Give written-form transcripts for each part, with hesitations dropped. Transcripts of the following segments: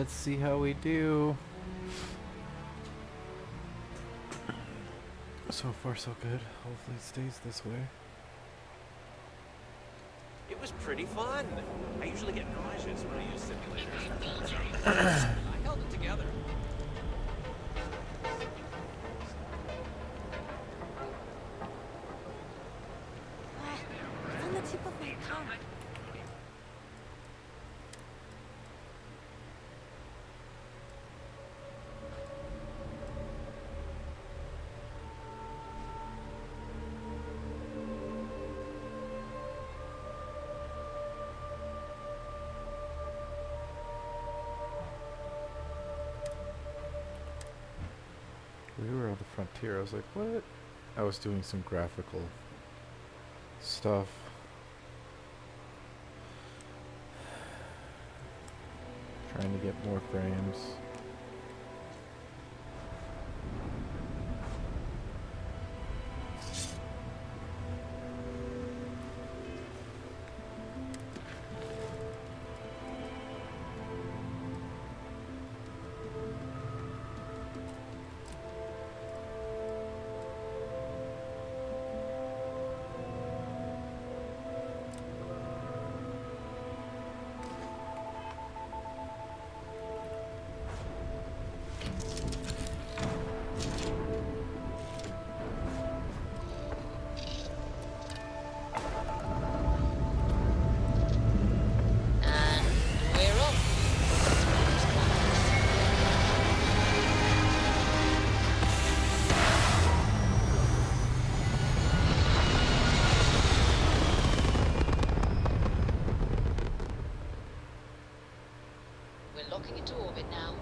Let's see how we do. So far, so good. Hopefully, it stays this way. It was pretty fun. I usually get nauseous when I use simulators. I held it together. It's on the tip of my tongue. We were on the frontier. I was like, what? I was doing some graphical stuff. Trying to get more frames. Locking into orbit now.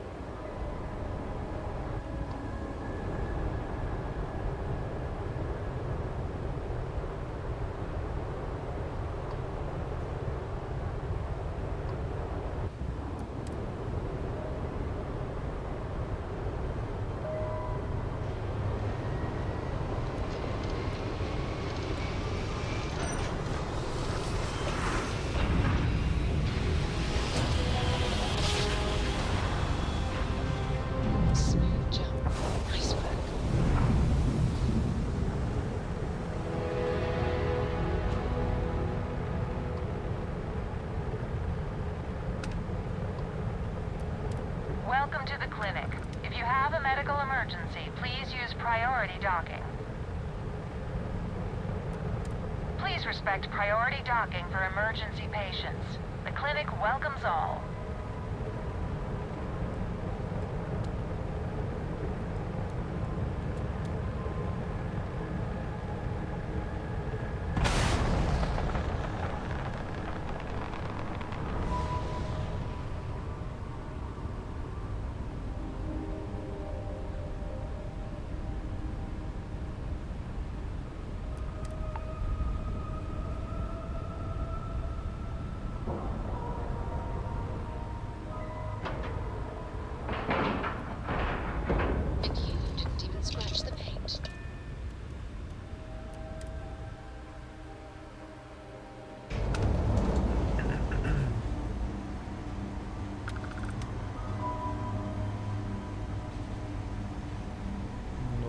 Welcome to the clinic. If you have a medical emergency, please use priority docking. Please respect priority docking for emergency patients. The clinic welcomes all.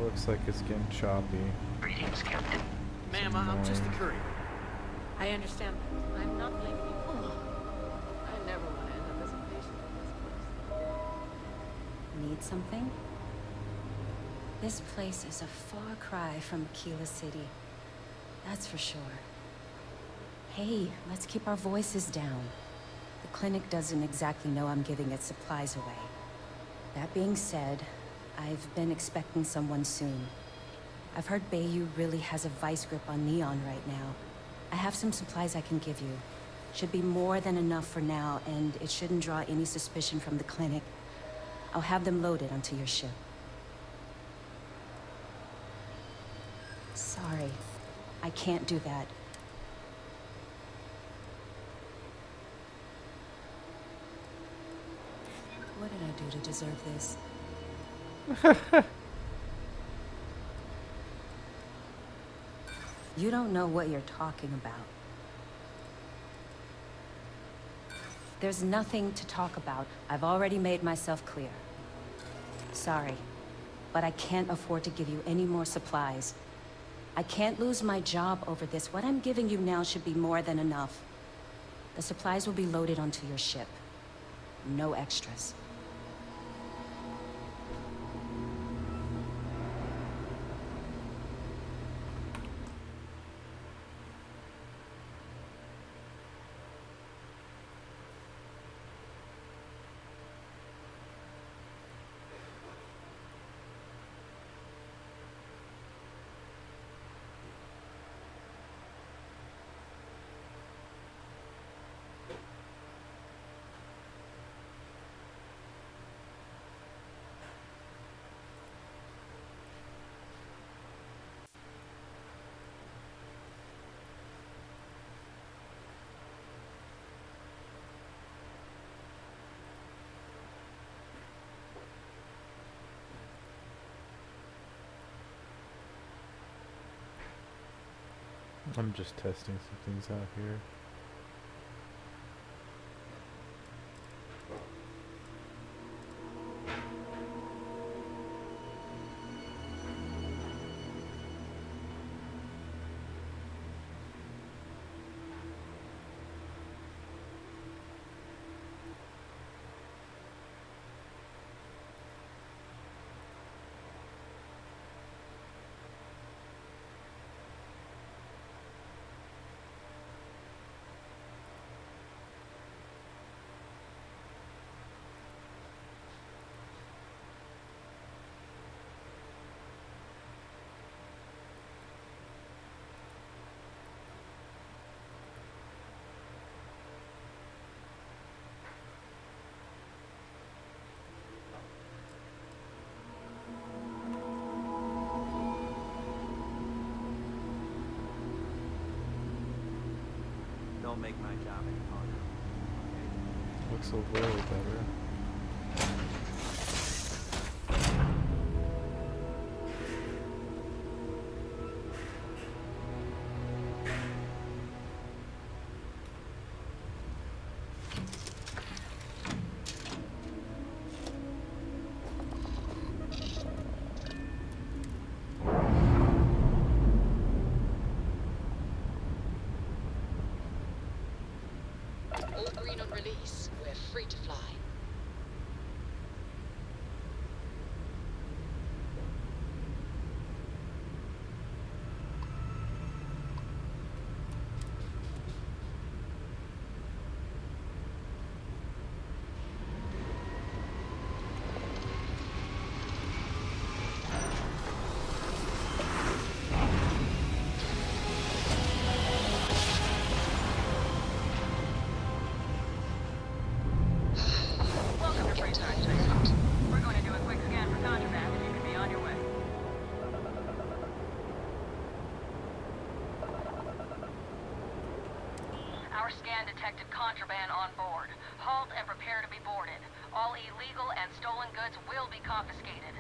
Looks like it's getting choppy. Greetings, Captain. Ma'am, I'm just a courier. I understand that. I'm not blaming you. I never want to end up as a patient in this place. Need something? This place is a far cry from Aquila City. That's for sure. Hey, let's keep our voices down. The clinic doesn't exactly know I'm giving its supplies away. That being said, I've been expecting someone soon. I've heard Bayou really has a vice grip on Neon right now. I have some supplies I can give you. Should be more than enough for now, and it shouldn't draw any suspicion from the clinic. I'll have them loaded onto your ship. Sorry, I can't do that. What did I do to deserve this? You don't know what you're talking about. There's nothing to talk about. I've already made myself clear. Sorry, but I can't afford to give you any more supplies. I can't lose my job over this. What I'm giving you now should be more than enough. The supplies will be loaded onto your ship. No extras. I'm just testing some things out here. Don't make my job any harder. Looks a little better. All green on release. We're free to fly. Welcome to Freight Station. We're going to do a quick scan for contraband, and you can be on your way. Our scan detected contraband on board. Halt and prepare to be boarded. All illegal and stolen goods will be confiscated.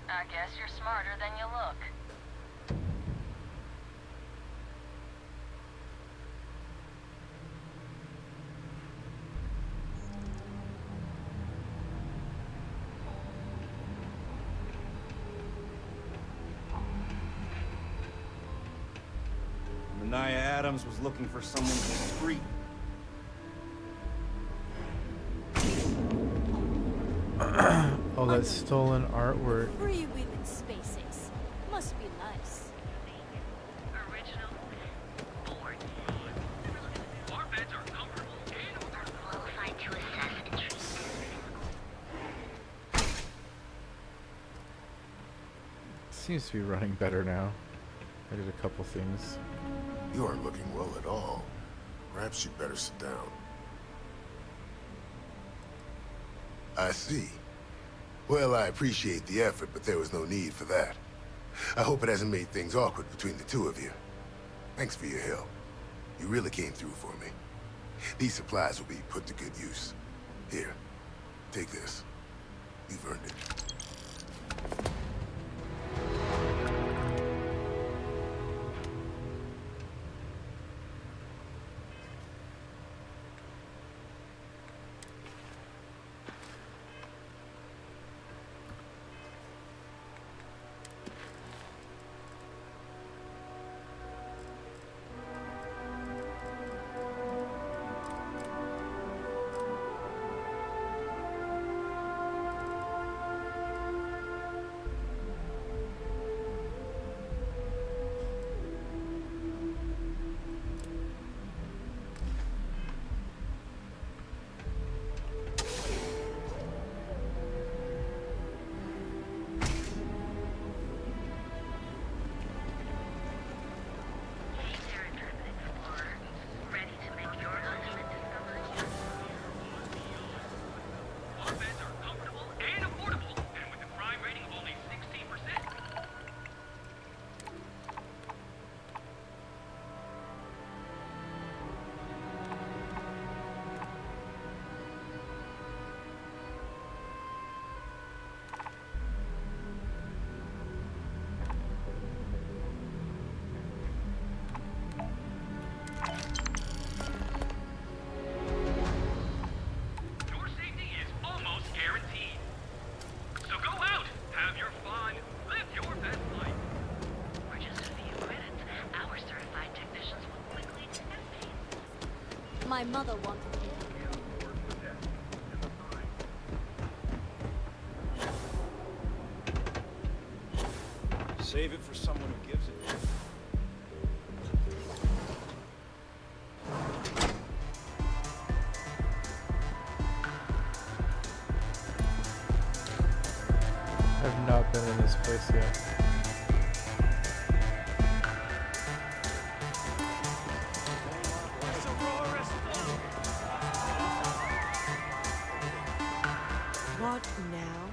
I guess you're smarter than you look. Mania Adams was looking for someone discreet. Oh, that stolen artwork. Freewheeling SpaceX. Must be nice. Original board. Our beds are comfortable and qualified to assess interest. Seems to be running better now. I did a couple things. You aren't looking well at all. Perhaps you'd better sit down. I see. Well, I appreciate the effort, but there was no need for that. I hope it hasn't made things awkward between the two of you. Thanks for your help. You really came through for me. These supplies will be put to good use. Here, Take this. You've earned it. My mother wanted me. Save it for someone who gives it. I've not been in this place yet. What now?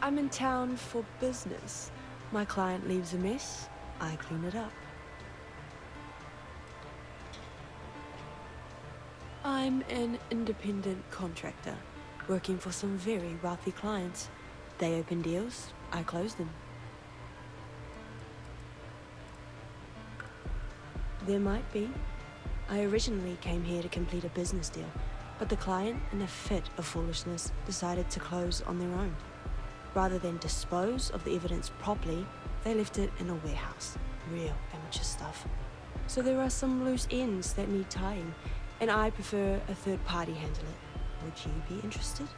I'm in town for business. My client leaves a mess, I clean it up. I'm an independent contractor, working for some very wealthy clients. They open deals, I close them. There might be. I originally came here to complete a business deal, but the client, in a fit of foolishness, decided to close on their own. Rather than dispose of the evidence properly, they left it in a warehouse. Real amateur stuff. So there are some loose ends that need tying, and I prefer a third party handle it. Would you be interested?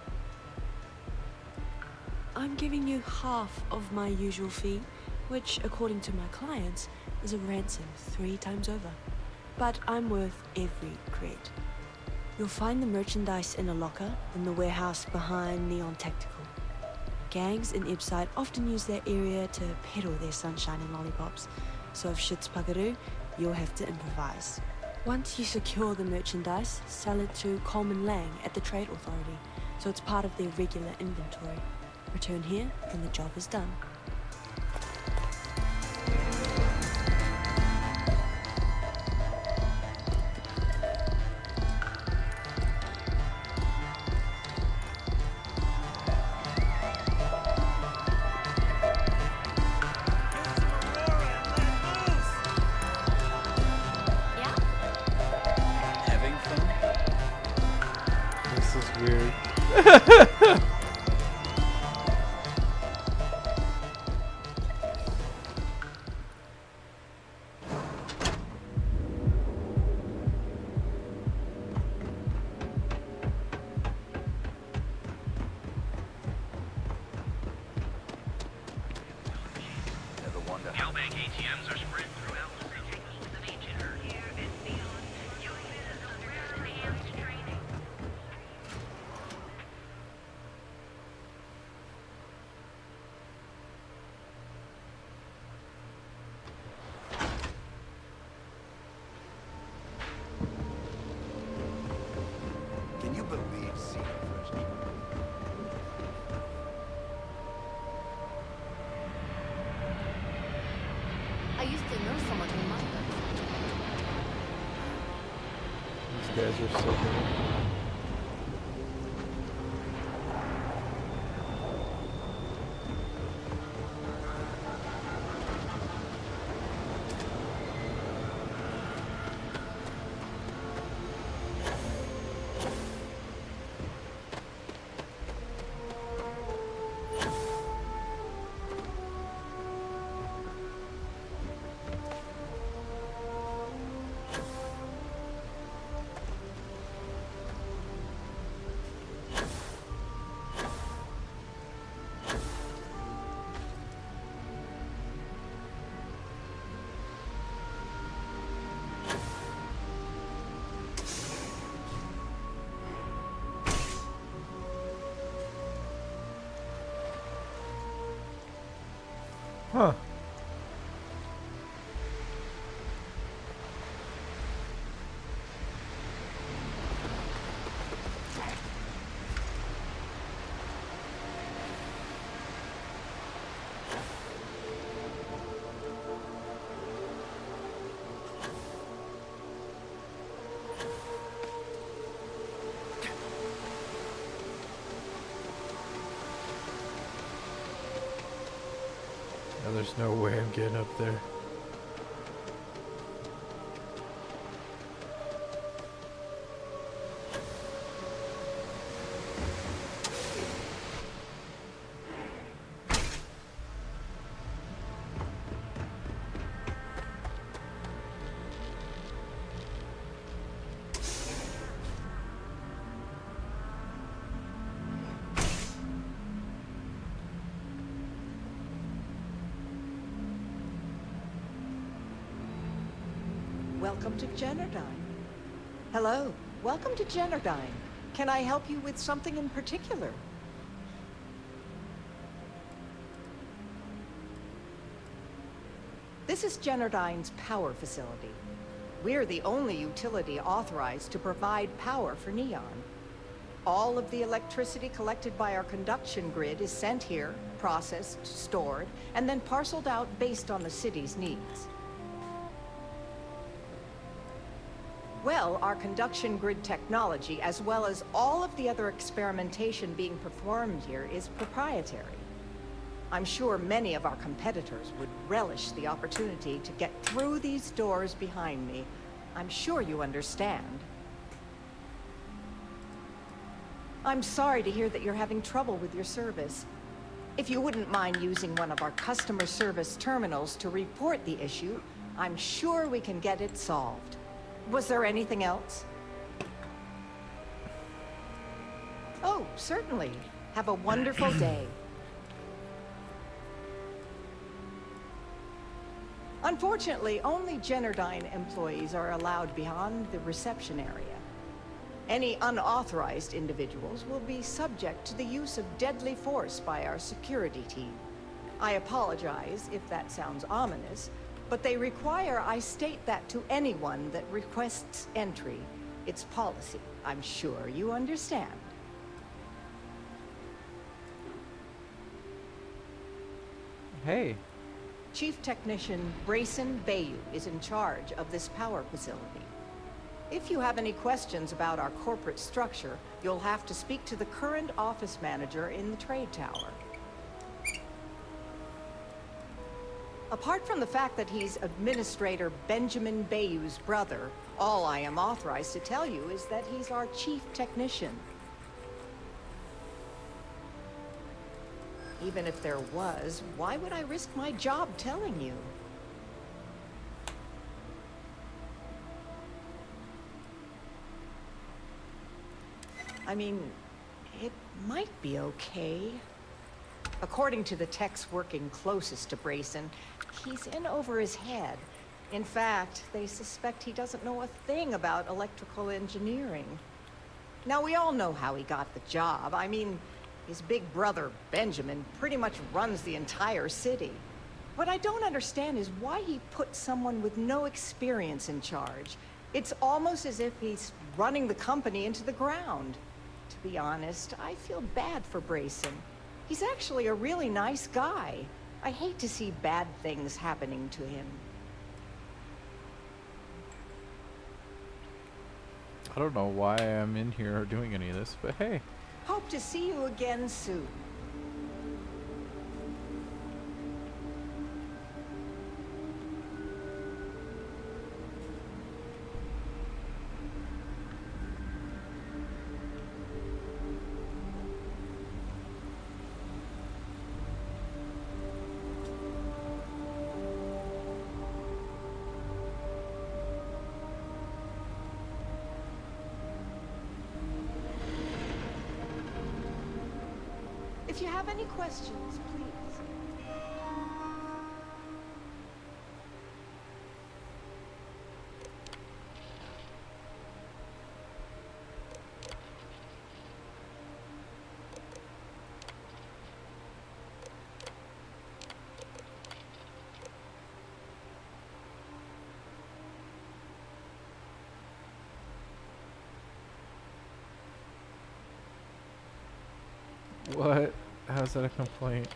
I'm giving you half of my usual fee, which, according to my clients, is a ransom 3 times over. But I'm worth every credit. You'll find the merchandise in a locker in the warehouse behind Neon Tactical. Gangs in Ibside often use that area to peddle their sunshine and lollipops, so if shit's buckaroo, you'll have to improvise. Once you secure the merchandise, sell it to Coleman Lang at the Trade Authority, so it's part of their regular inventory. Return here, and the job is done. This is weird. Hellbank ATMs are spread throughout the techniques of ancient Earth here and beyond. You'll use some advanced training. Can you believe seeing fresh? I used to know someone who might have. These guys are so good. Huh. No, there's no way I'm getting up there. Welcome to Generdyne. Hello, welcome to Generdyne. Can I help you with something in particular? This is Generdyne's power facility. We're the only utility authorized to provide power for Neon. All of the electricity collected by our conduction grid is sent here, processed, stored, and then parceled out based on the city's needs. Well, our conduction grid technology, as well as all of the other experimentation being performed here, is proprietary. I'm sure many of our competitors would relish the opportunity to get through these doors behind me. I'm sure you understand. I'm sorry to hear that you're having trouble with your service. If you wouldn't mind using one of our customer service terminals to report the issue, I'm sure we can get it solved. Was there anything else? Oh, certainly. Have a wonderful day. Unfortunately, only Generdyne employees are allowed beyond the reception area. Any unauthorized individuals will be subject to the use of deadly force by our security team. I apologize if that sounds ominous, but they require I state that to anyone that requests entry. It's policy. I'm sure you understand. Hey. Chief Technician Brayson Bayou is in charge of this power facility. If you have any questions about our corporate structure, you'll have to speak to the current office manager in the trade tower. Apart from the fact that he's Administrator Benjamin Bayou's brother, all I am authorized to tell you is that he's our chief technician. Even if there was, why would I risk my job telling you? I mean, it might be okay. According to the techs working closest to Brayson, he's in over his head. In fact, they suspect he doesn't know a thing about electrical engineering. Now, we all know how he got the job. I mean, his big brother, Benjamin, pretty much runs the entire city. What I don't understand is why he put someone with no experience in charge. It's almost as if he's running the company into the ground. To be honest, I feel bad for Brayson. He's actually a really nice guy. I hate to see bad things happening to him. I don't know why I'm in here or doing any of this, but hey. Hope to see you again soon. If you have any questions, please. What? How's that a complaint?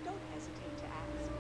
Don't hesitate to ask.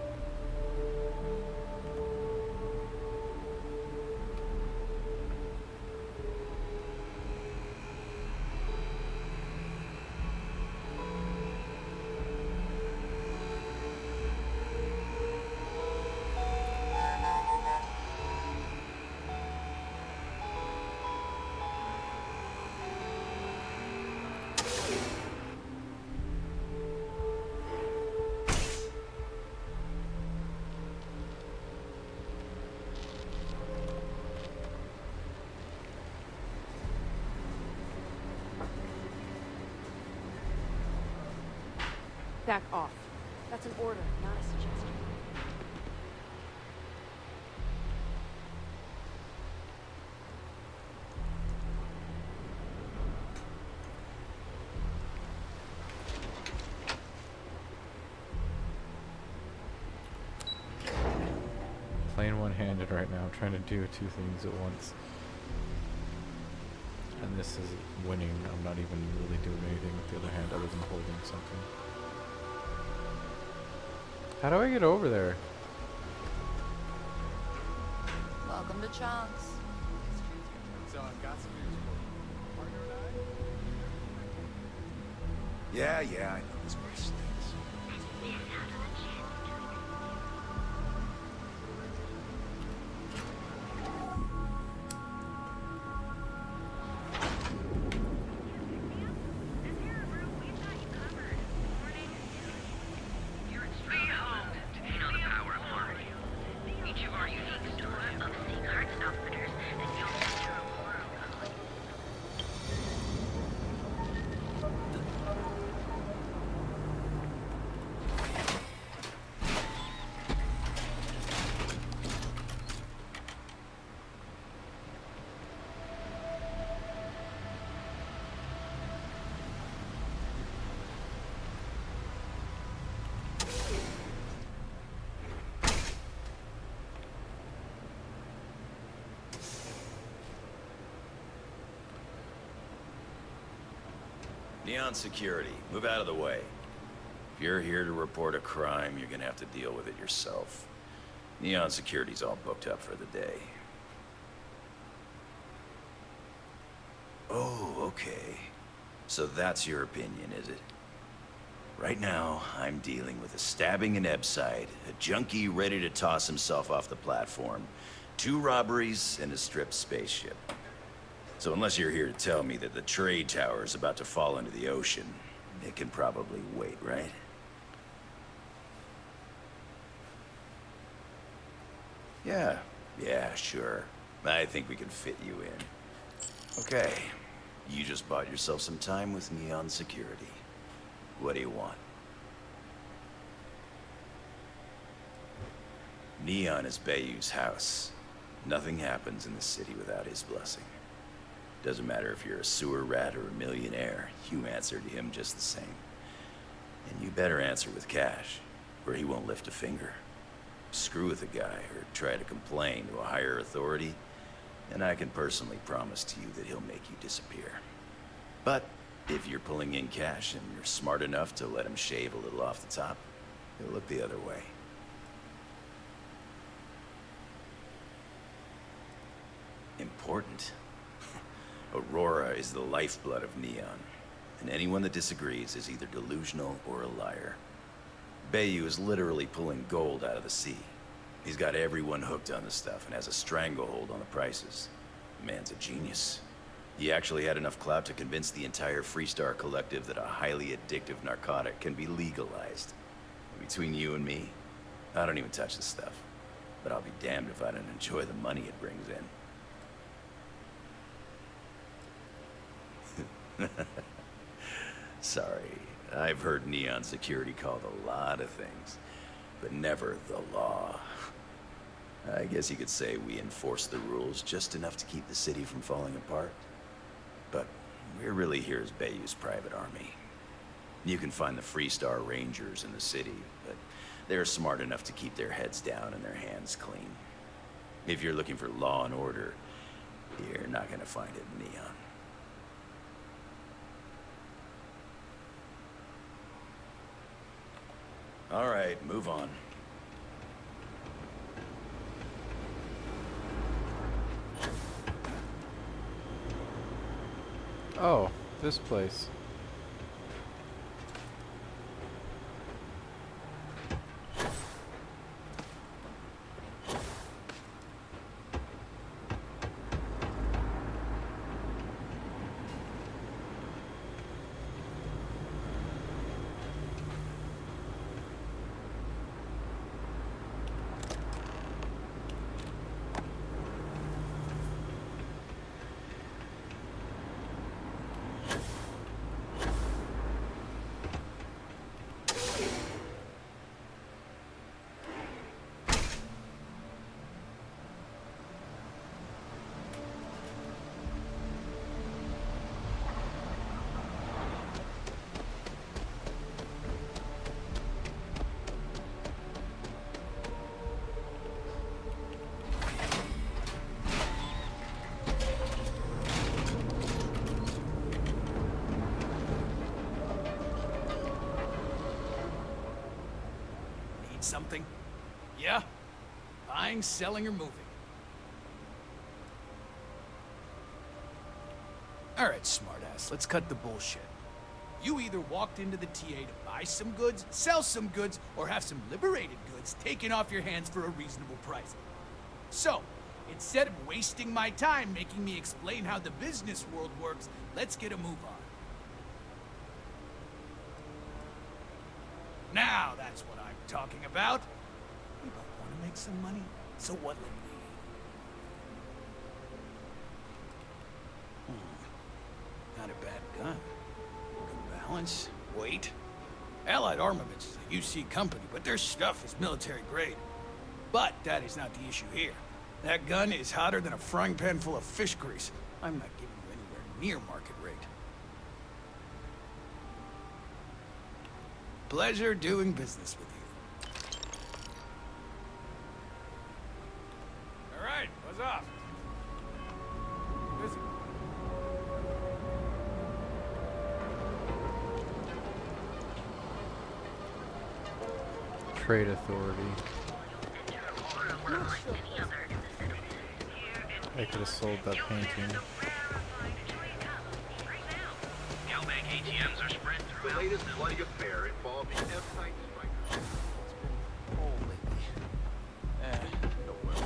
Back off. That's an order, not a suggestion. Playing one-handed right now, trying to do two things at once. And this is winning. I'm not even really doing anything with the other hand other than holding something. How do I get over there? Welcome to Chunks. So I've got some news for you. Partner and I? Yeah, I know this place stinks. Neon Security, move out of the way. If you're here to report a crime, you're gonna have to deal with it yourself. Neon Security's all booked up for the day. Oh, okay. So that's your opinion, is it? Right now, I'm dealing with a stabbing in Ebside, a junkie ready to toss himself off the platform, 2 robberies, and a stripped spaceship. So unless you're here to tell me that the trade tower is about to fall into the ocean, it can probably wait, right? Yeah, sure. I think we can fit you in. Okay, you just bought yourself some time with Neon Security. What do you want? Neon is Bayou's house. Nothing happens in the city without his blessing. Doesn't matter if you're a sewer rat or a millionaire, you answer to him just the same. And you better answer with cash, or he won't lift a finger. Screw with a guy or try to complain to a higher authority, and I can personally promise to you that he'll make you disappear. But if you're pulling in cash and you're smart enough to let him shave a little off the top, he'll look the other way. Important. Aurora is the lifeblood of Neon, and anyone that disagrees is either delusional or a liar. Bayou is literally pulling gold out of the sea. He's got everyone hooked on the stuff and has a stranglehold on the prices. The man's a genius. He actually had enough clout to convince the entire Freestar Collective that a highly addictive narcotic can be legalized. Between you and me, I don't even touch this stuff. But I'll be damned if I don't enjoy the money it brings in. Sorry, I've heard Neon Security called a lot of things, but never the law. I guess you could say we enforce the rules just enough to keep the city from falling apart. But we're really here as Bayou's private army. You can find the Freestar Rangers in the city, but they're smart enough to keep their heads down and their hands clean. If you're looking for law and order, you're not gonna find it in Neon. All right, move on. Oh, this place. Something? Yeah? Buying, selling, or moving? Alright, smartass, let's cut the bullshit. You either walked into the TA to buy some goods, sell some goods, or have some liberated goods taken off your hands for a reasonable price. So, instead of wasting my time making me explain how the business world works, let's get a move on. Now that's what I'm talking about. We both want to make some money, so what let me? Not a bad gun. Good balance, weight. Allied Armaments is a UC company, but their stuff is military grade. But that is not the issue here. That gun is hotter than a frying pan full of fish grease. I'm not giving you anywhere near market rate. Pleasure doing business with you. All right, what's up? Busy. Trade Authority. I could have sold that painting. ATMs are spread throughout the latest bloody affair involving F-type strikers. It's been cold lately. No well.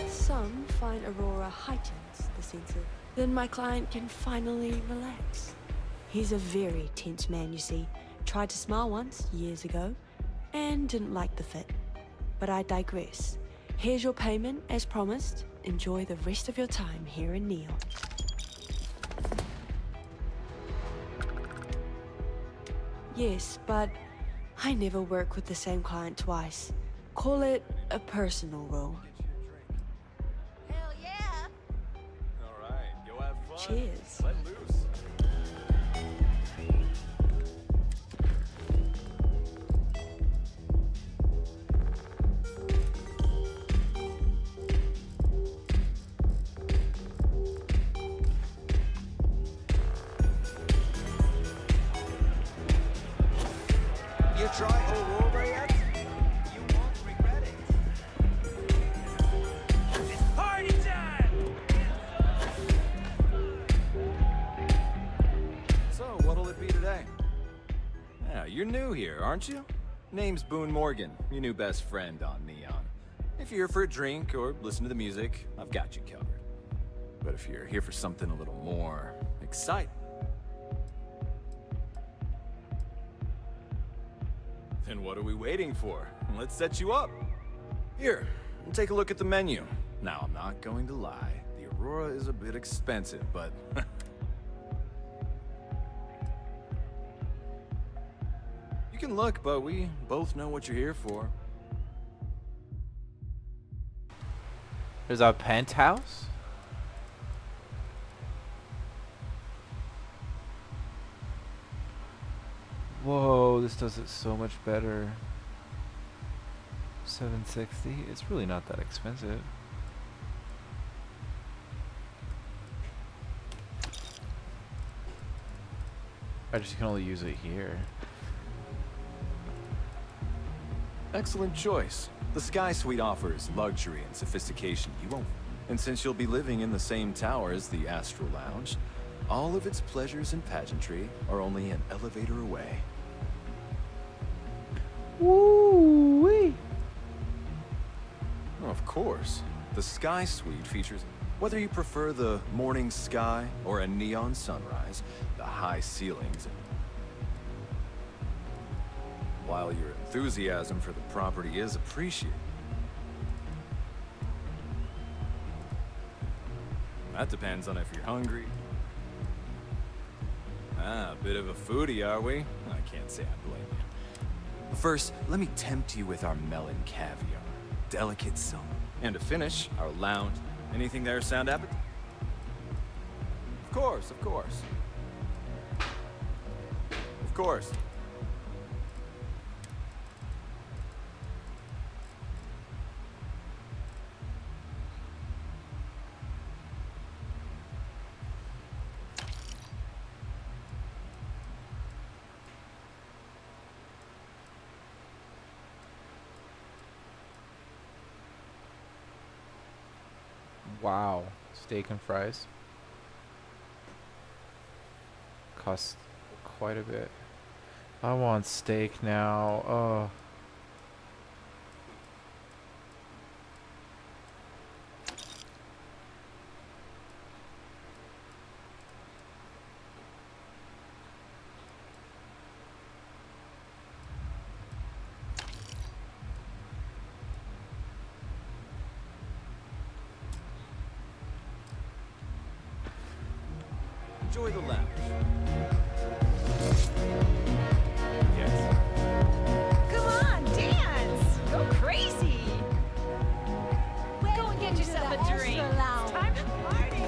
Some find Aurora heightens the sense of. Then my client can finally relax. He's a very tense man, you see. Tried to smile once, years ago, and didn't like the fit. But I digress. Here's your payment, as promised. Enjoy the rest of your time here in Neon. Yes, but I never work with the same client twice. Call it a personal role. Hell yeah! Alright, go have fun. Cheers. Let loose. You try Aurora yet? You won't regret it. It's party time! So, what'll it be today? Yeah, you're new here, aren't you? Name's Boone Morgan, your new best friend on Neon. If you're here for a drink or listen to the music, I've got you covered. But if you're here for something a little more exciting, then what are we waiting for? Let's set you up. Here, take a look at the menu. Now, I'm not going to lie. The Aurora is a bit expensive, but can look, but we both know what you're here for. There's a penthouse? Whoa, this does it so much better. 760? It's really not that expensive. I just can only use it here. Excellent choice. The Sky Suite offers luxury and sophistication you won't. And since you'll be living in the same tower as the Astral Lounge, all of its pleasures and pageantry are only an elevator away. Woo-wee! Of course. The Sky Suite features, whether you prefer the morning sky or a neon sunrise, the high ceilings. While your enthusiasm for the property is appreciated. That depends on if you're hungry. Ah, a bit of a foodie, are we? I can't say I blame you. First, let me tempt you with our melon caviar. Delicate silk. And to finish, our lounge. Anything there sound appetizing? Of course, of course. Of course. Wow, steak and fries cost quite a bit. I want steak now. Oh. Enjoy the lounge. Yes. Come on, dance! Go crazy! Go and get yourself a drink. It's time to party!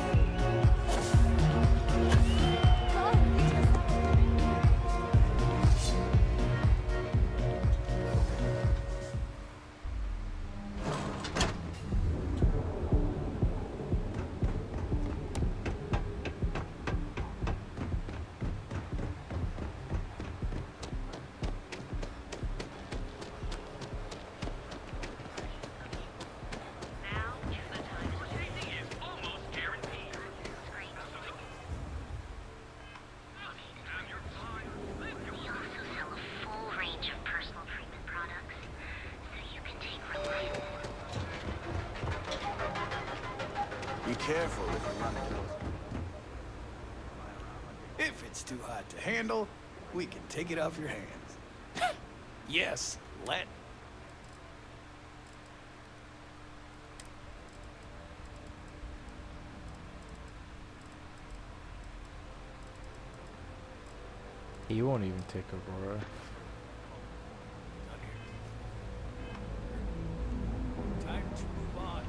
Be careful if you run into those. If it's too hot to handle, we can take it off your hands. Yes, let. He won't even take Aurora. Time to move on.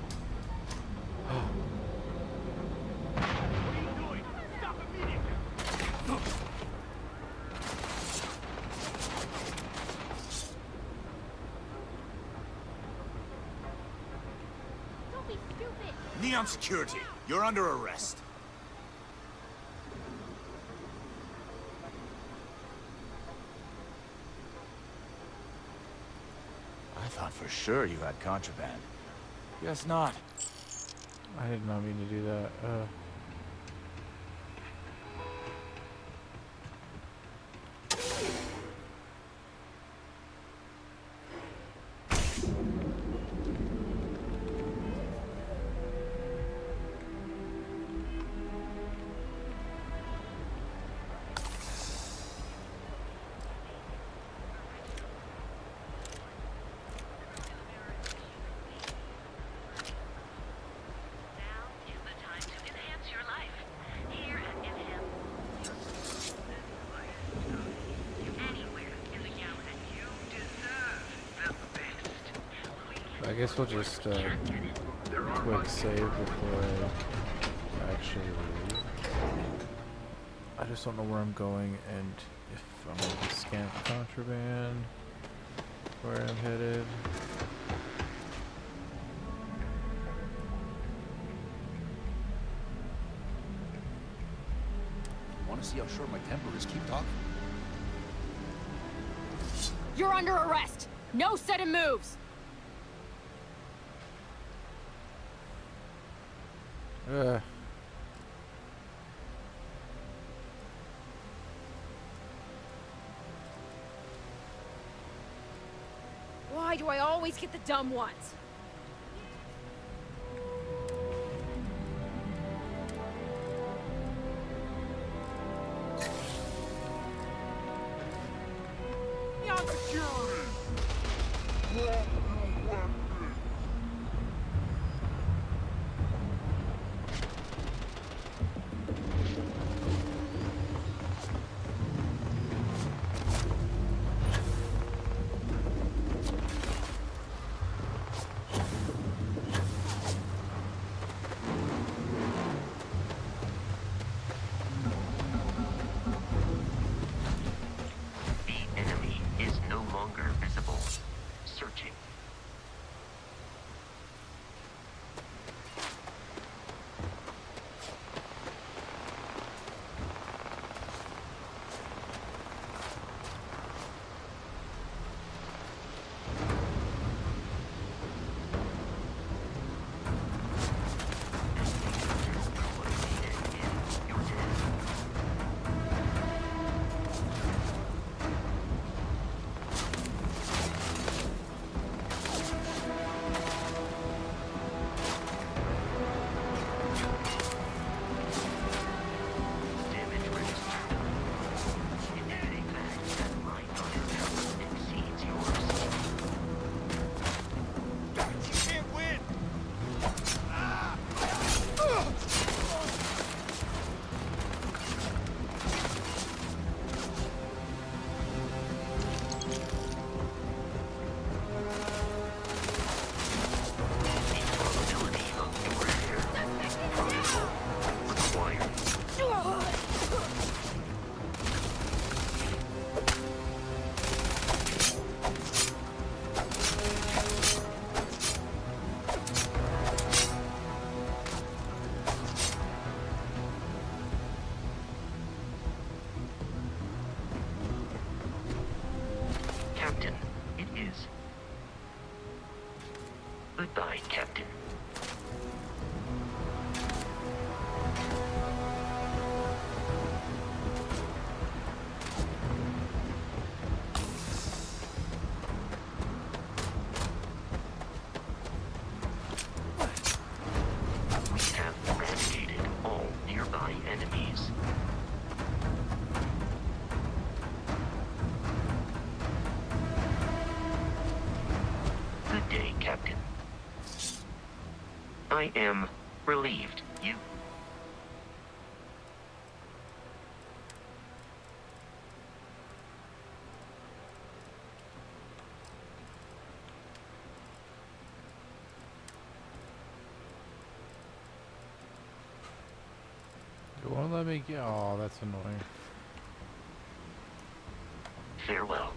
Don't be stupid. Neon Security, you're under arrest. I thought for sure you had contraband. Guess not. I did not mean to do that. I guess we'll just quick save before I actually leave. I just don't know where I'm going and if I'm going to scan contraband, where I'm headed. Want to see how short my temper is? Keep talking. You're under arrest. No sudden moves. Why do I always get the dumb ones? Beyond security! Captain, it is. Goodbye, Captain. We have eradicated all nearby enemies. Good day, Captain. I am relieved you... You won't let me get. Oh, that's annoying. Farewell.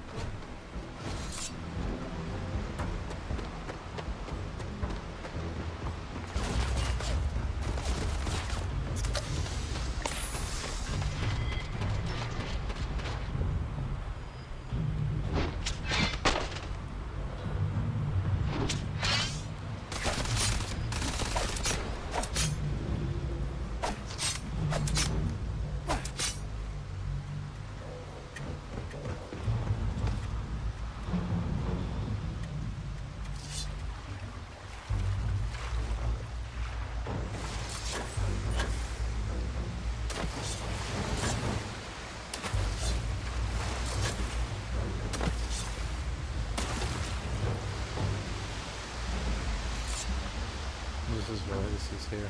This is why this is here.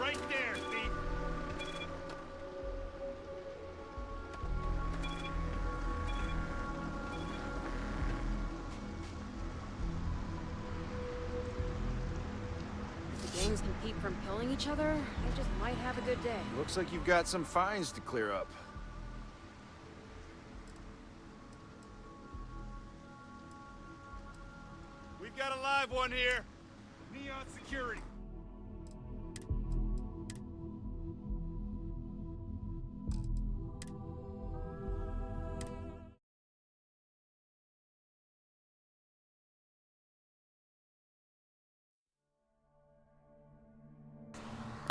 right there, thief. If the games can keep from killing each other, I just might have a good day. Looks like you've got some fines to clear up. We've got a live one here. Neon security.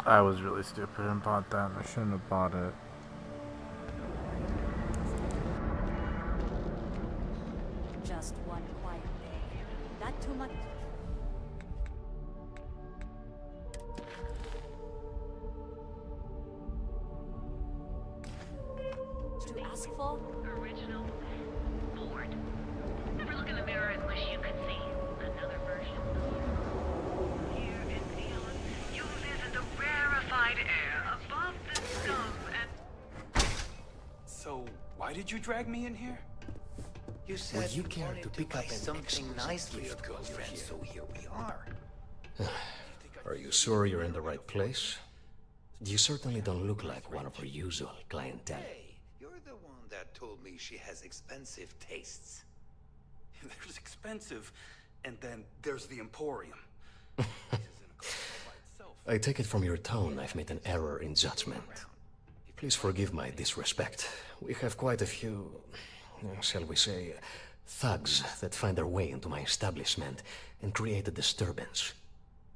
I was really stupid and bought that. I shouldn't have bought it. Just one quiet day. Not too much. To ask for? Original. Bored. Never look in the mirror and wish you could see another version of you. Here in Neon, you live in the rarefied air above the scum and... So, why did you drag me in here? You said you cared to pick up something nice for your girlfriend, so here we are. Are you sure you're in the right place? You certainly don't look like one of our usual clientele. Hey, you're the one that told me she has expensive tastes. There's expensive, and then there's the Emporium. I take it from your tone I've made an error in judgment. Please forgive my disrespect. We have quite a few, shall we say, thugs that find their way into my establishment and create a disturbance.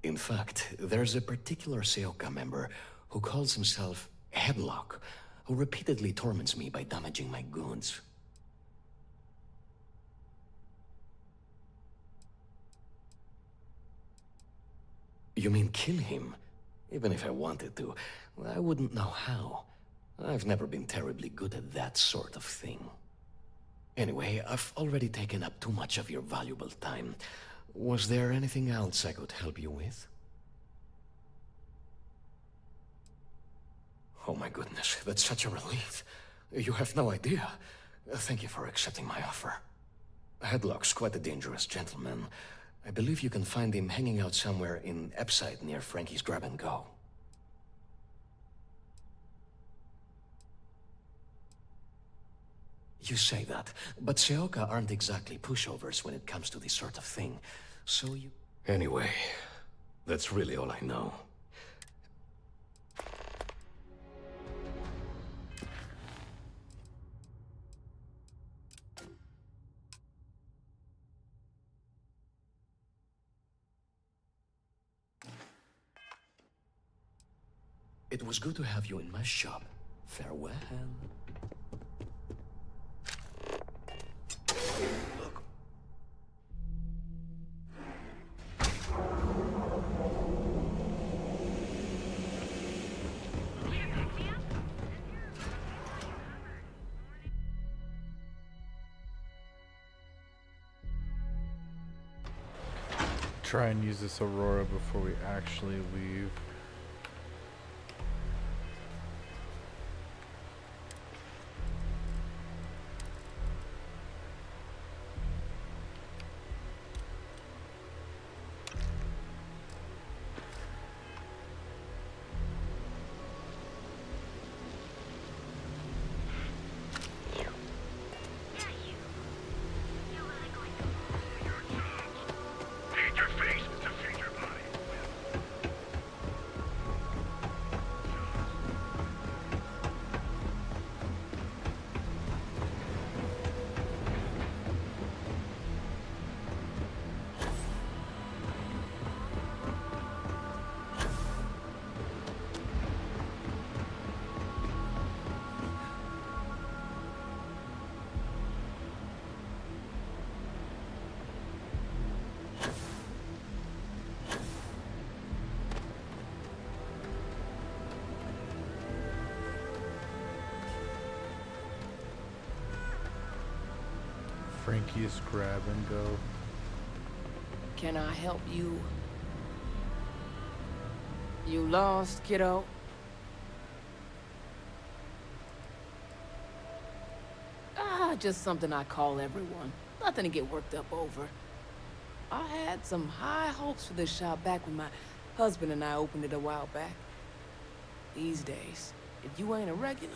In fact, there's a particular Seoka member who calls himself Headlock, who repeatedly torments me by damaging my goods. You mean kill him? Even if I wanted to, I wouldn't know how. I've never been terribly good at that sort of thing. Anyway, I've already taken up too much of your valuable time. Was there anything else I could help you with? Oh my goodness, that's such a relief. You have no idea. Thank you for accepting my offer. Headlock's quite a dangerous gentleman. I believe you can find him hanging out somewhere in Epside near Frankie's Grab and Go. You say that, but Seoka aren't exactly pushovers when it comes to this sort of thing, so you... Anyway, that's really all I know. It was good to have you in my shop. Farewell. Look. Try and use this Aurora before we actually leave. Frankie's Grab and Go. Can I help you? You lost, kiddo? Just something I call everyone. Nothing to get worked up over. I had some high hopes for this shop back when my husband and I opened it a while back. These days, if you ain't a regular,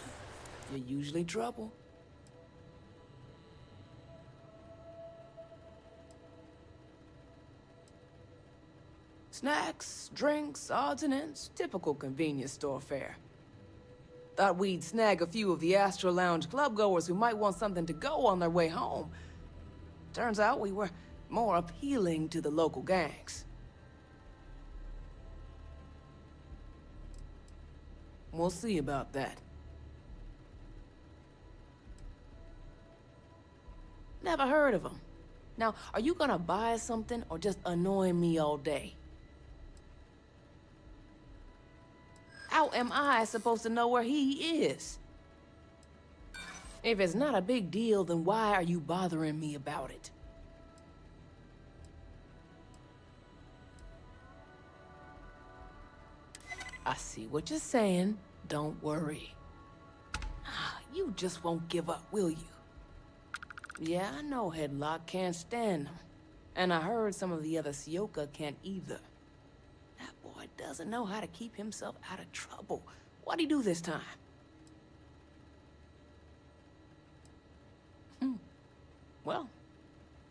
you're usually trouble. Snacks, drinks, odds and ends, typical convenience store fare. Thought we'd snag a few of the Astro Lounge clubgoers who might want something to go on their way home. Turns out we were more appealing to the local gangs. We'll see about that. Never heard of them. Now, are you gonna buy something or just annoy me all day? How am I supposed to know where he is? If it's not a big deal, then why are you bothering me about it? I see what you're saying. Don't worry. You just won't give up, will you? Yeah, I know Headlock can't stand them. And I heard some of the other Sioka can't either. That boy doesn't know how to keep himself out of trouble. What'd he do this time? Well,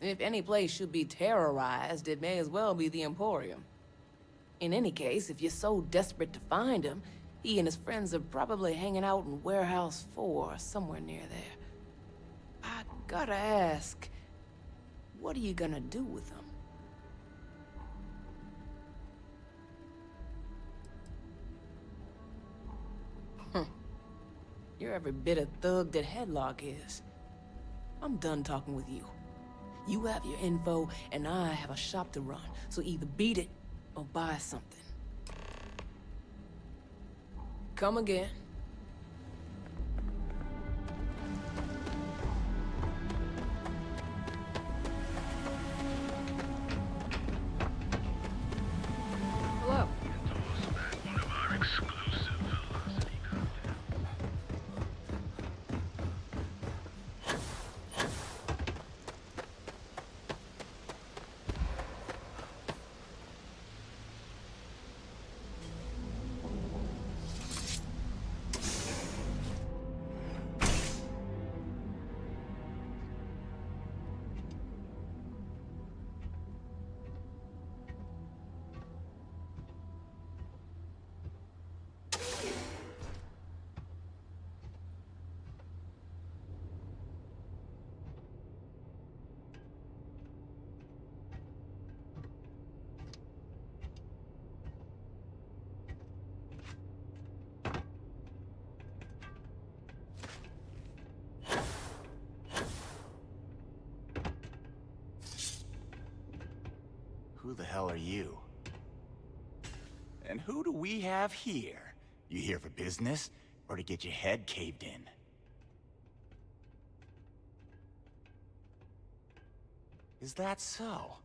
if any place should be terrorized, it may as well be the Emporium. In any case, if you're so desperate to find him, he and his friends are probably hanging out in Warehouse 4 or somewhere near there. I gotta ask, what are you gonna do with him? You're every bit a thug that Headlock is. I'm done talking with you. You have your info, and I have a shop to run, so either beat it or buy something. Come again. Hello. One of our exclusive velocity Who the hell are you? And who do we have here? You here for business, or to get your head caved in? Is that so?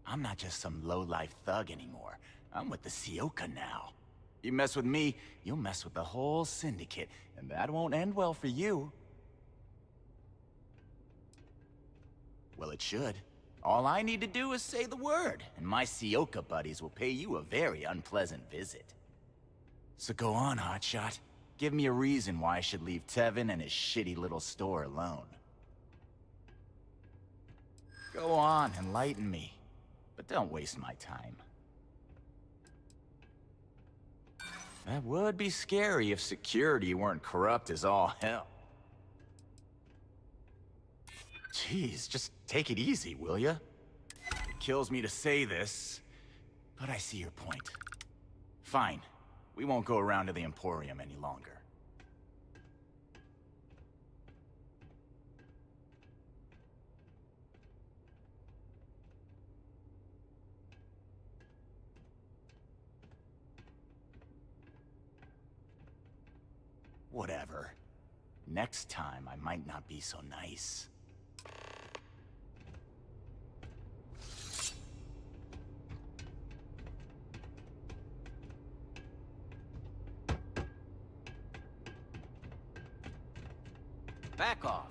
I'm not just some low-life thug anymore. I'm with the Sioka now. You mess with me, you'll mess with the whole syndicate, and that won't end well for you. Well, it should. All I need to do is say the word, and my Sioka buddies will pay you a very unpleasant visit. So go on, hotshot. Give me a reason why I should leave Tevin and his shitty little store alone. Go on, enlighten me. But don't waste my time. That would be scary if security weren't corrupt as all hell. Jeez, just take it easy, will ya? It kills me to say this, but I see your point. Fine. We won't go around to the Emporium any longer. Whatever. Next time, I might not be so nice. Back off.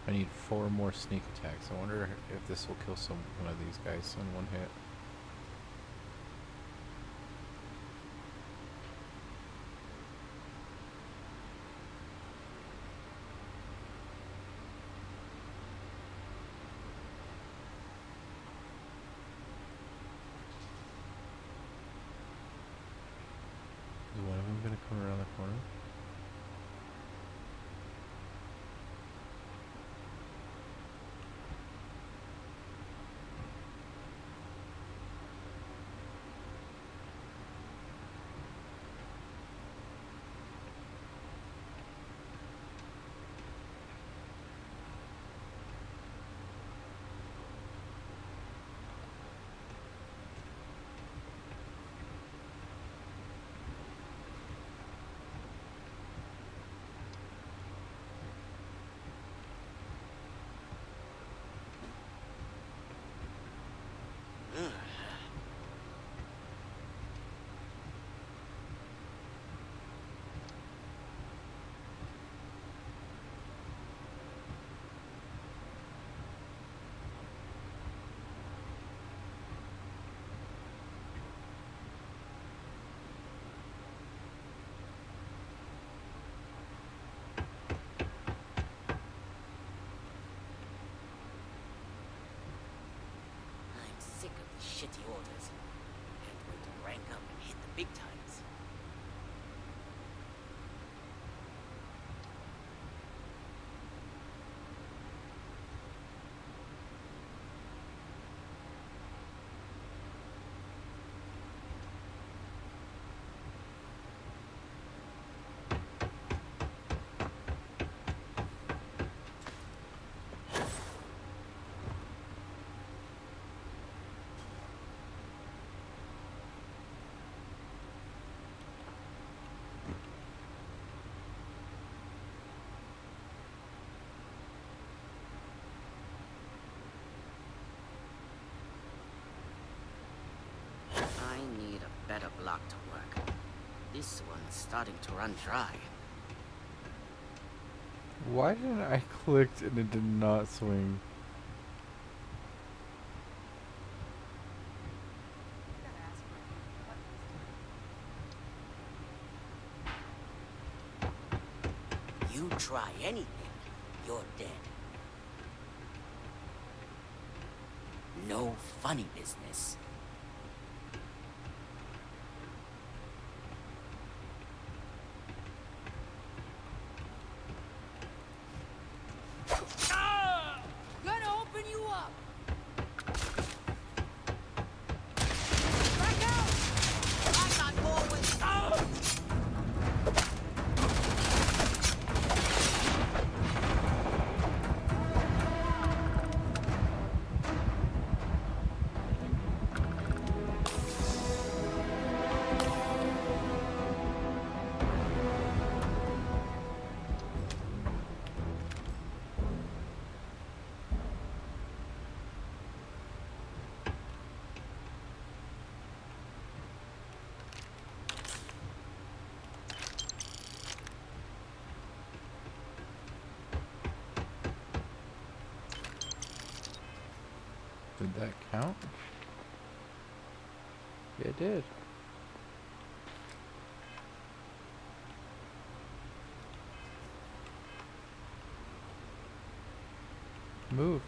I need 4 more sneak attacks. I wonder if this will kill one of these guys in one hit. Is one of them gonna come around the corner? Sick of the shitty orders. Can't wait to rank up and hit the big times. I need a better block to work. This one's starting to run dry. Why didn't I click and it did not swing? You try anything, you're dead. No funny business. Gonna open you up. Did that count? Yeah, it did. Move.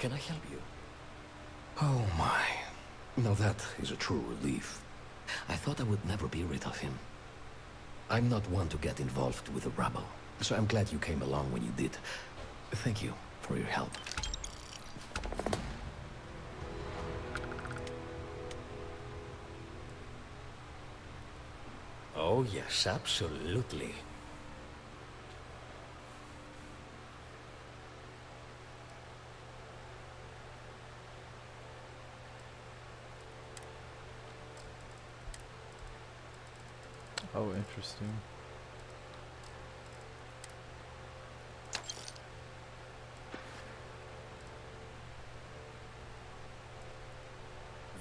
can I help you? Oh my. Now that is a true relief. I thought I would never be rid of him. I'm not one to get involved with the rabble, so I'm glad you came along when you did. Thank you for your help. Oh yes, absolutely. Oh, interesting.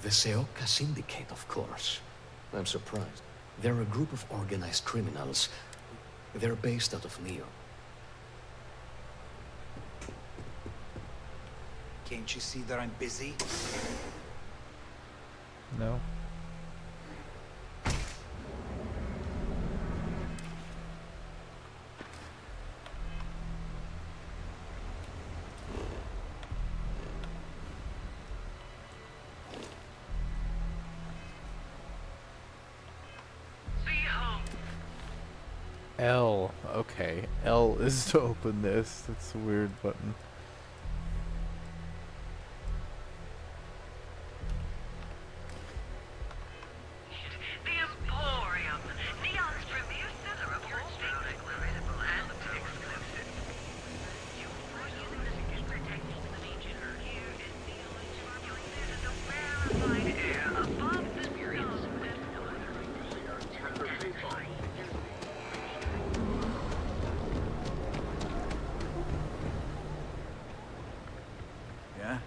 The Seoka Syndicate, of course. I'm surprised. They're a group of organized criminals. They're based out of Neo. Can't you see that I'm busy? No. L. Okay. L is to open this. That's a weird button. The Emporium, Neon's premier seller of wholesale, incredible and exclusive. You are using the secret technique of ancient here in Neon's sparkling. This is a rarefied air above the experience with no other. Yeah?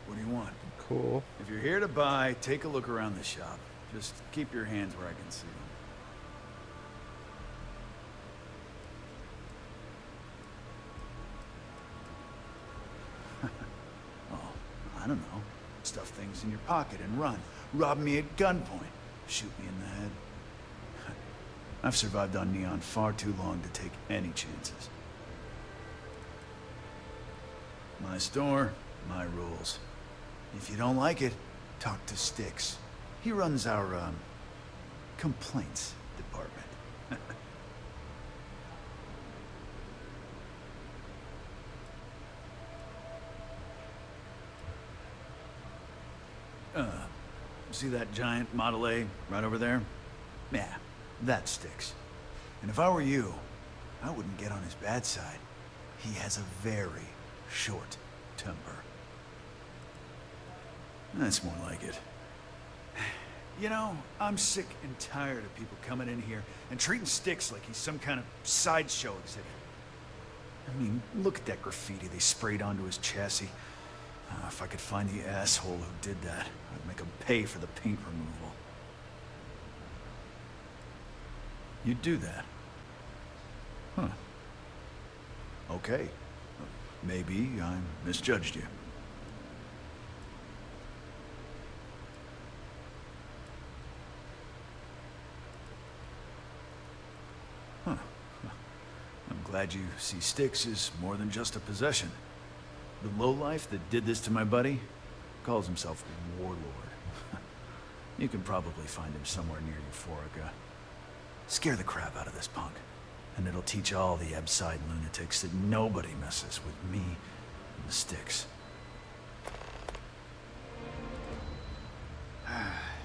What do you want? Cool. If you're here to buy, take a look around the shop. Just keep your hands where I can see them. Oh, I don't know. Stuff things in your pocket and run. Rob me at gunpoint. Shoot me in the head. I've survived on Neon far too long to take any chances. My store, my rules. If you don't like it, talk to Styx. He runs our, complaints department. See that giant Model A right over there? Yeah, that's Styx. And if I were you, I wouldn't get on his bad side. He has a very short temper. That's more like it. You know, I'm sick and tired of people coming in here and treating Styx like he's some kind of sideshow exhibit. I mean, look at that graffiti they sprayed onto his chassis. If I could find the asshole who did that, I'd make him pay for the paint removal. You'd do that? Huh. Okay. Maybe I misjudged you. Huh. I'm glad you see Styx as more than just a possession. The lowlife that did this to my buddy calls himself Warlord. You can probably find him somewhere near Euphorica. Scare the crap out of this punk, and it'll teach all the Abside lunatics that nobody messes with me and the Styx.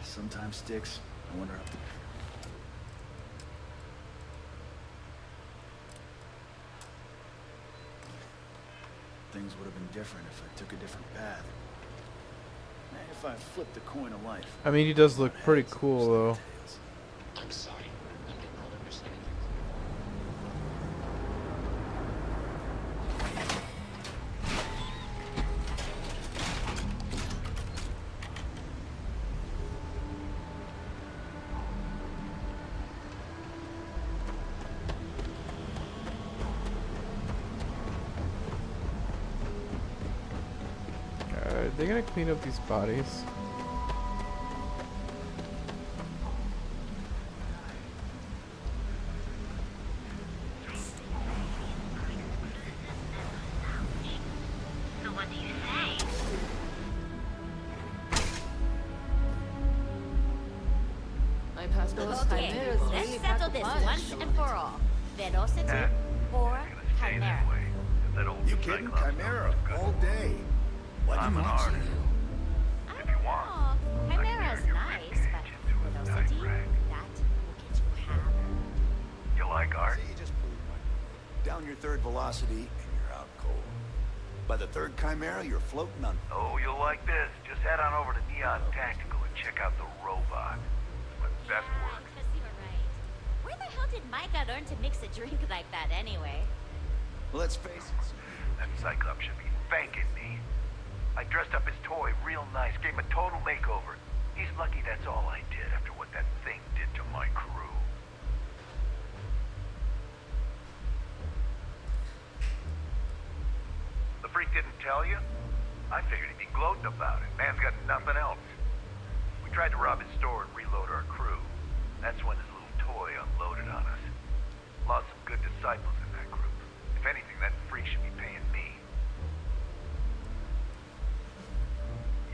Sometimes, Styx, I wonder how... Things would have been different if I took a different path. If I flipped the coin of life. I mean, he does look pretty cool, though. I'm sorry. I did not understand Are they gonna clean up these bodies? So what do you say? mind how those Okay, chimeras let's really settle pack a this punch. once and for all. Velocity or Chimera? You kidding? Chimera all day. What I'm an artist. If you want, Oh, Chimera's nice, but velocity, that will get you hammered. you like art? See, you just proved my point. Down your third velocity and you're out cold. By the third Chimera, you're floating on. Oh, you'll like this. Just head on over to Neon Tactical and check out the robot. It's my best work. I guess you were right. Where the hell did Micah learn to mix a drink like that anyway? Well, let's face it. That Cyclops should be thanking me. I dressed up his toy real nice, gave him a total makeover. He's lucky that's all I did after what that thing did to my crew. The freak didn't tell you? I figured he'd be gloating about it. Man's got nothing else. We tried to rob his store and reload our crew. That's when his little toy unloaded on us. Lost some good disciples in that group. If anything, that freak should be paying me.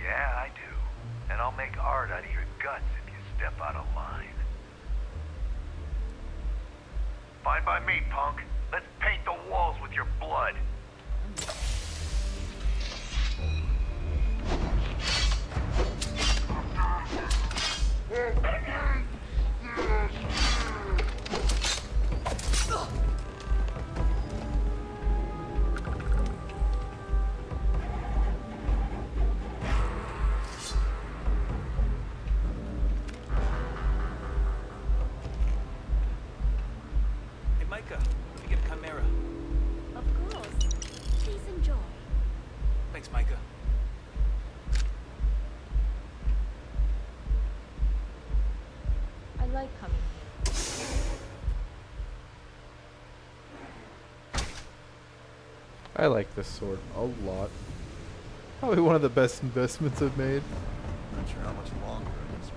Yeah, I do. And I'll make art out of your guts if you step out of line. Fine by me, punk. Let's paint the walls with your blood. Hey, Micah, let me get a Chimera. Of course. Please enjoy. Thanks, Micah. I like coming here. I like this sword a lot. Probably one of the best investments I've made. Not sure how much longer it is.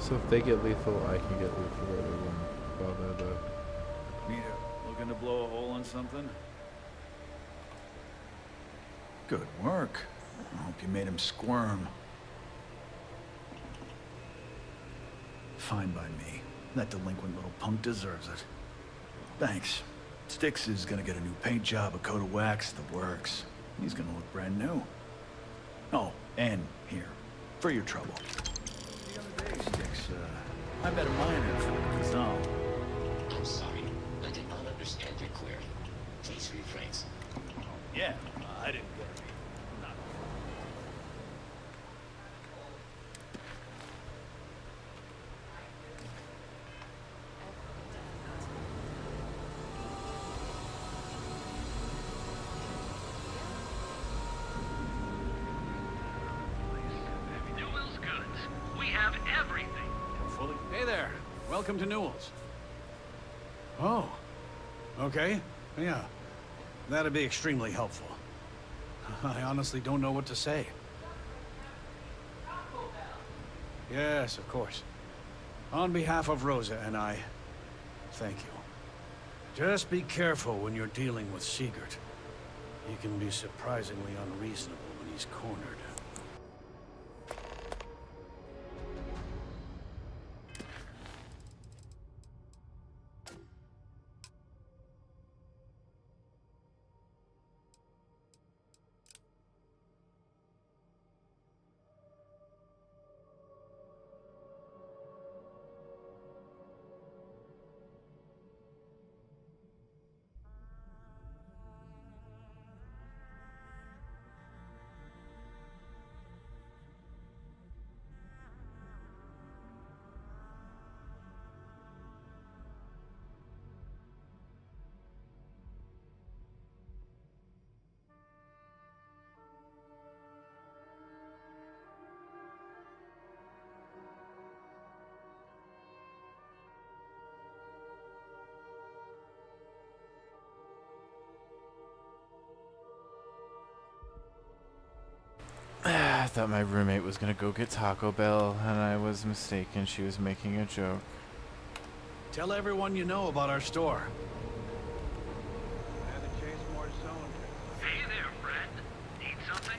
So if they get lethal, I can get lethal. It won't bother the... Nita, looking to blow a hole in something? Good work. I hope you made him squirm. Fine by me. That delinquent little punk deserves it. Thanks. Styx is gonna get a new paint job, a coat of wax, the works. He's gonna look brand new. Oh, and here, for your trouble. The other day, Styx, I met a miner from Kazal. I'm sorry. I did not understand your query. Please rephrase. Yeah, I didn't get it. Not. Newell's Goods. We have everything. Hey there. Welcome to Newell's. Oh. Okay. Yeah. That'd be extremely helpful. I honestly don't know what to say. Yes, of course. On behalf of Rosa and I, thank you. Just be careful when you're dealing with Sigurd. He can be surprisingly unreasonable when he's cornered. I thought my roommate was gonna go get Taco Bell, and I was mistaken. She was making a joke. Tell everyone you know about our store. Hey there, friend. Need something?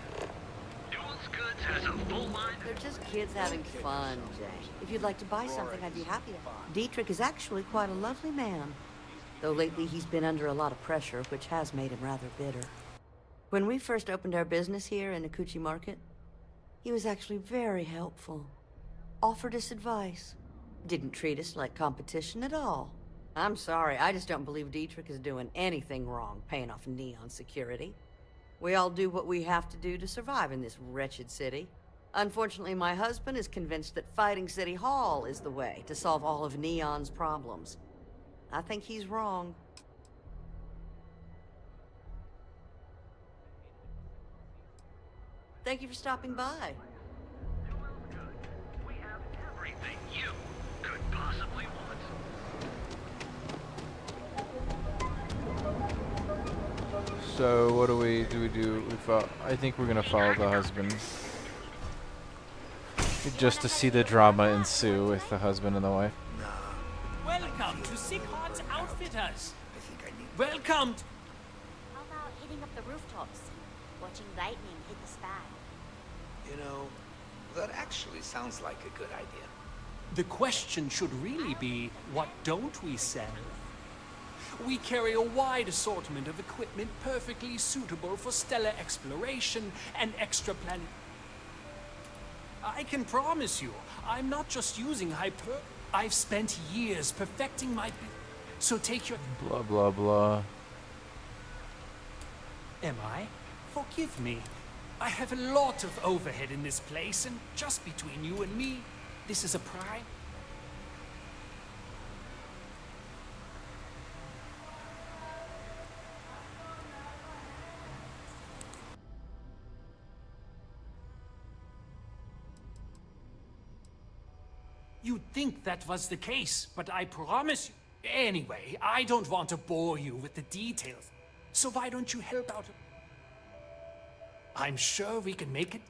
Newell's Goods has a full line. They're just kids having fun, Jay. If you'd like to buy something, I'd be happy to. Dietrich is actually quite a lovely man. Though lately he's been under a lot of pressure, which has made him rather bitter. When we first opened our business here in Akuchi Market, he was actually very helpful. Offered us advice. Didn't treat us like competition at all. I'm sorry, I just don't believe Dietrich is doing anything wrong paying off Neon security. We all do what we have to do to survive in this wretched city. Unfortunately, my husband is convinced that fighting City Hall is the way to solve all of Neon's problems. I think he's wrong. Thank you for stopping by. We have everything you could possibly want. So what do we do? I think we're gonna follow the husband. Just to see the drama ensue with the husband and the wife. Welcome to Sick Heart's Outfitters. Welcome. How about hitting up the rooftops? Watching lightning hit the sky. You know, that actually sounds like a good idea. The question should really be, what don't we sell? We carry a wide assortment of equipment perfectly suitable for stellar exploration and extra planet. I can promise you, I'm not just using I've spent years perfecting my so take your Blah blah blah. Am I? Forgive me. I have a lot of overhead in this place, and just between you and me, this is a prime. You'd think that was the case, but I promise you. Anyway, I don't want to bore you with the details, so why don't you help out? I'm sure we can make it.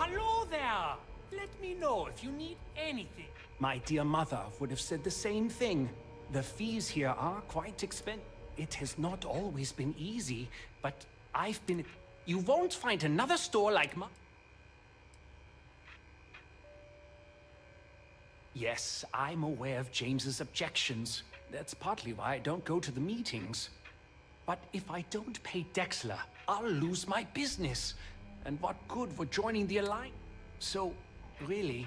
Hello there! Let me know if you need anything. My dear mother would have said the same thing. The fees here are quite expensive. It has not always been easy, but I've been... You won't find another store like mine. Yes, I'm aware of James's objections. That's partly why I don't go to the meetings. But if I don't pay Dexler, I'll lose my business. And what good for joining the Alliance? So, really,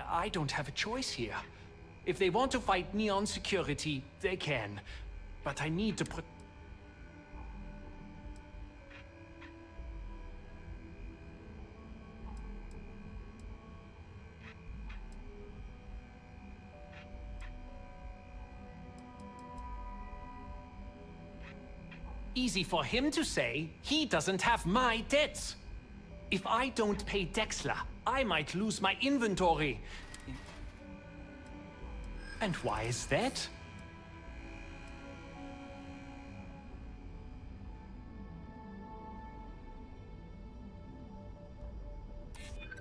I don't have a choice here. If they want to fight Neon Security, they can. But I need to put... Easy for him to say, he doesn't have my debts. If I don't pay Dexler, I might lose my inventory. And why is that?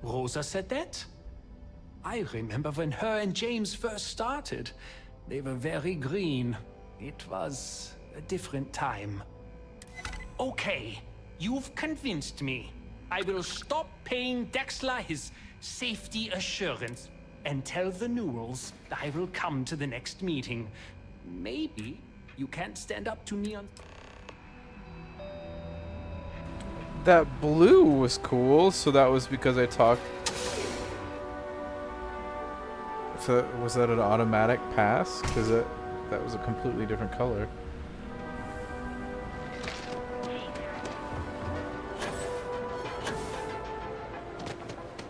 Rosa said that? I remember when her and James first started. They were very green. It was a different time. Okay, you've convinced me. I will stop paying Dexler his safety assurance and tell the Newells I will come to the next meeting. Maybe you can't stand up to Neon. That blue was cool, so that was because I talked. So was that an automatic pass? Because that was a completely different color.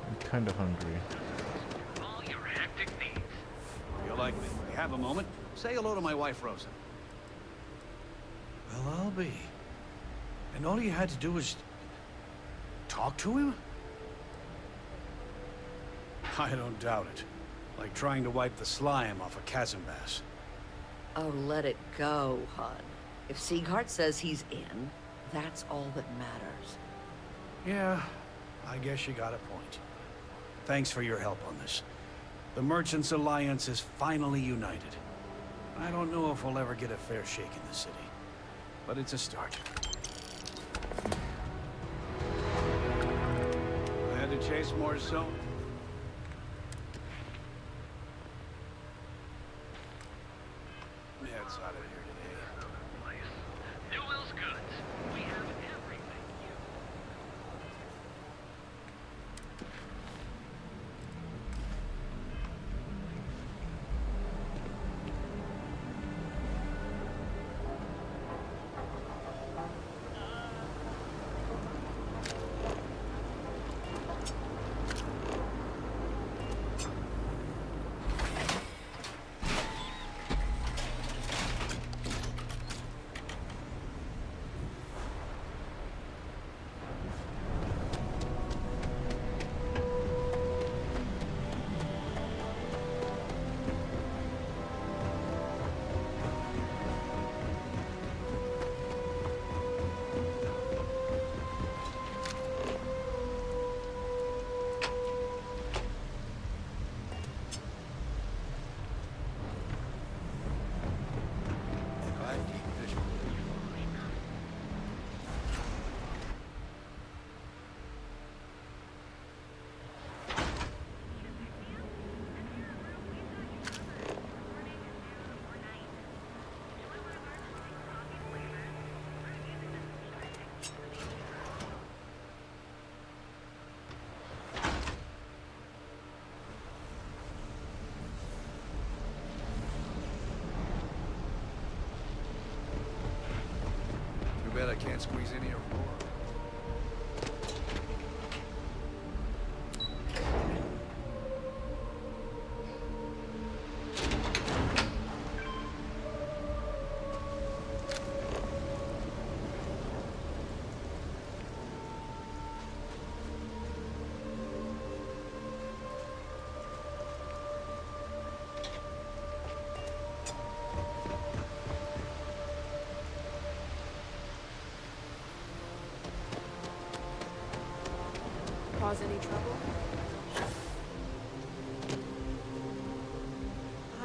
I'm kind of hungry. All your hectic needs. If you like me, you have a moment, say hello to my wife, Rosa. Well, I'll be. And all you had to do was talk to him? I don't doubt it. Like trying to wipe the slime off a chasm bass. Oh, let it go, hon. If Sieghart says he's in, that's all that matters. Yeah, I guess you got a point. Thanks for your help on this. The Merchants Alliance is finally united. I don't know if we'll ever get a fair shake in the city, but it's a start. I had to chase more so. Heads out of here today. Newell's goods. We have everything you... Too bad I can't squeeze any Aurora. cause any trouble?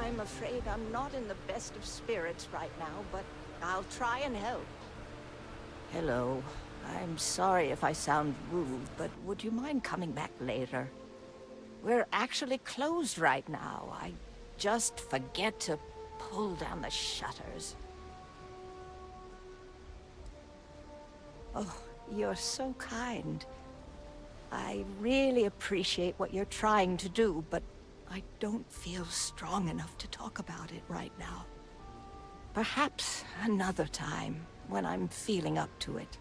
I'm afraid I'm not in the best of spirits right now, but I'll try and help. Hello. I'm sorry if I sound rude, but would you mind coming back later? We're actually closed right now. I just forget to pull down the shutters. Oh, you're so kind. I really appreciate what you're trying to do, but I don't feel strong enough to talk about it right now. Perhaps another time, when I'm feeling up to it.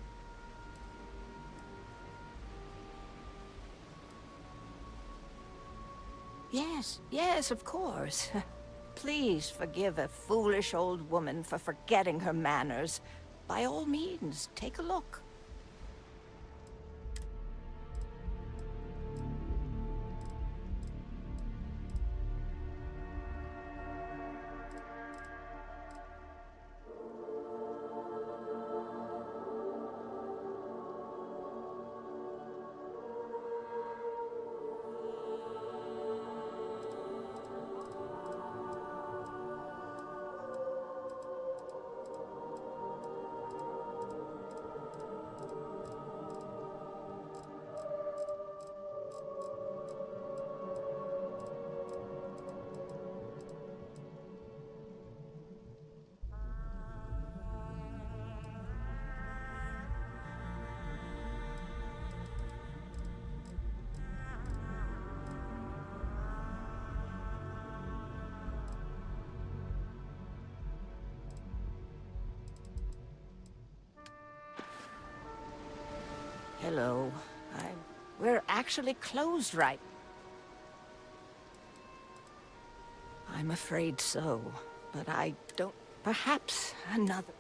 Yes, of course. Please forgive a foolish old woman for forgetting her manners. By all means, take a look. Hello. We're actually closed right... I'm afraid so, but I don't... Perhaps another...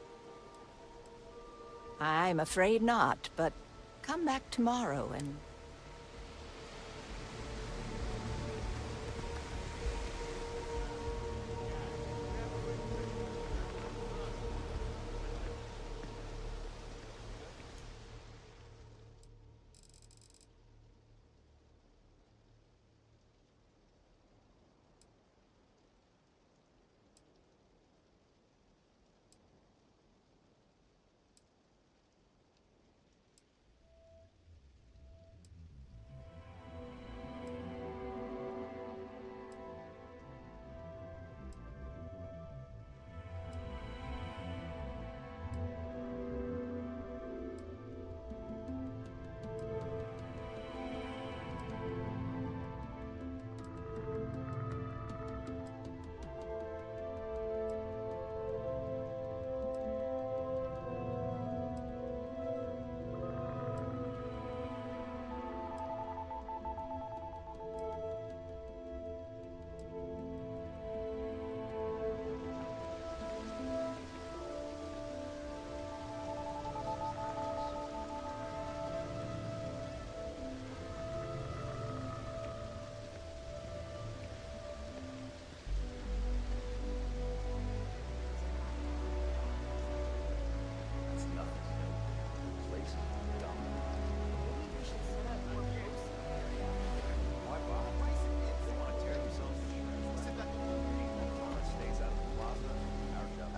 I'm afraid not, but come back tomorrow and...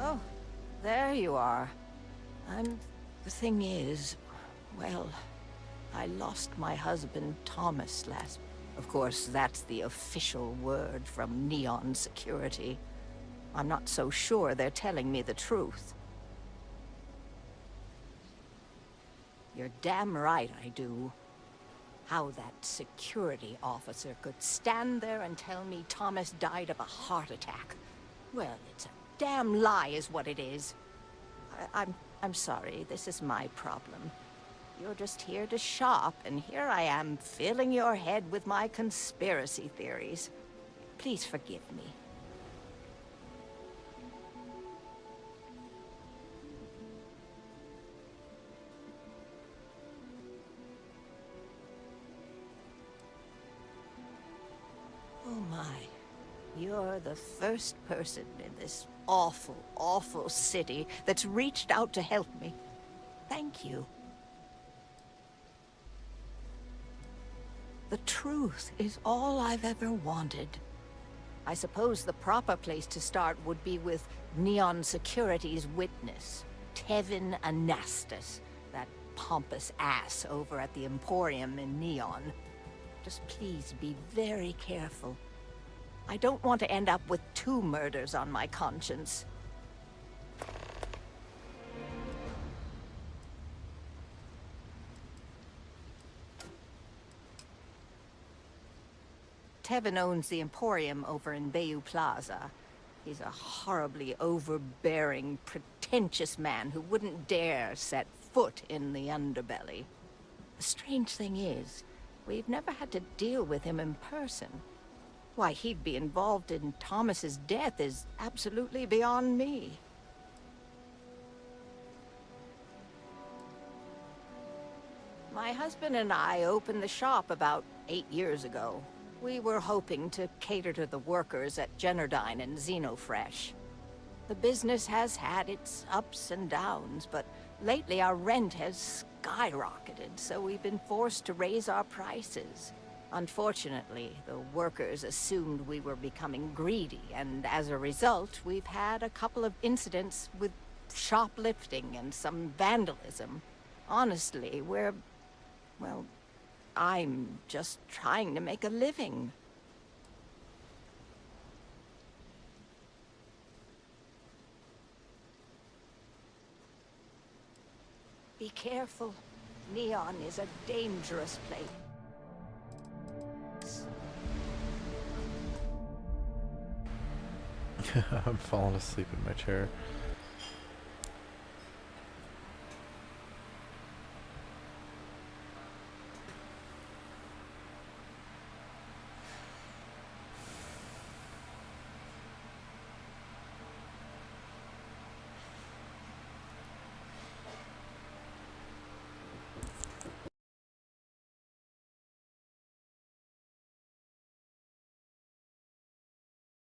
Oh, there you are. The thing is, well, I lost my husband, Thomas, last... Of course, that's the official word from Neon Security. I'm not so sure they're telling me the truth. You're damn right I do. How that security officer could stand there and tell me Thomas died of a heart attack. Well, it's a damn lie is what it is. I'm sorry, this is my problem. You're just here to shop, and here I am filling your head with my conspiracy theories. Please forgive me. Oh my. You're the first person in this awful, awful city that's reached out to help me. Thank you. The truth is all I've ever wanted. I suppose the proper place to start would be with Neon Security's witness, Tevin Anastas, that pompous ass over at the Emporium in Neon. Just please be very careful. I don't want to end up with 2 murders on my conscience. Tevin owns the Emporium over in Bayou Plaza. He's a horribly overbearing, pretentious man who wouldn't dare set foot in the underbelly. The strange thing is, we've never had to deal with him in person. Why he'd be involved in Thomas's death is absolutely beyond me. My husband and I opened the shop about 8 years ago. We were hoping to cater to the workers at Generdyne and Xenofresh. The business has had its ups and downs, but lately our rent has skyrocketed, so we've been forced to raise our prices. Unfortunately, the workers assumed we were becoming greedy, and as a result, we've had a couple of incidents with shoplifting and some vandalism. Honestly, well, I'm just trying to make a living. Be careful. Neon is a dangerous place. I'm falling asleep in my chair.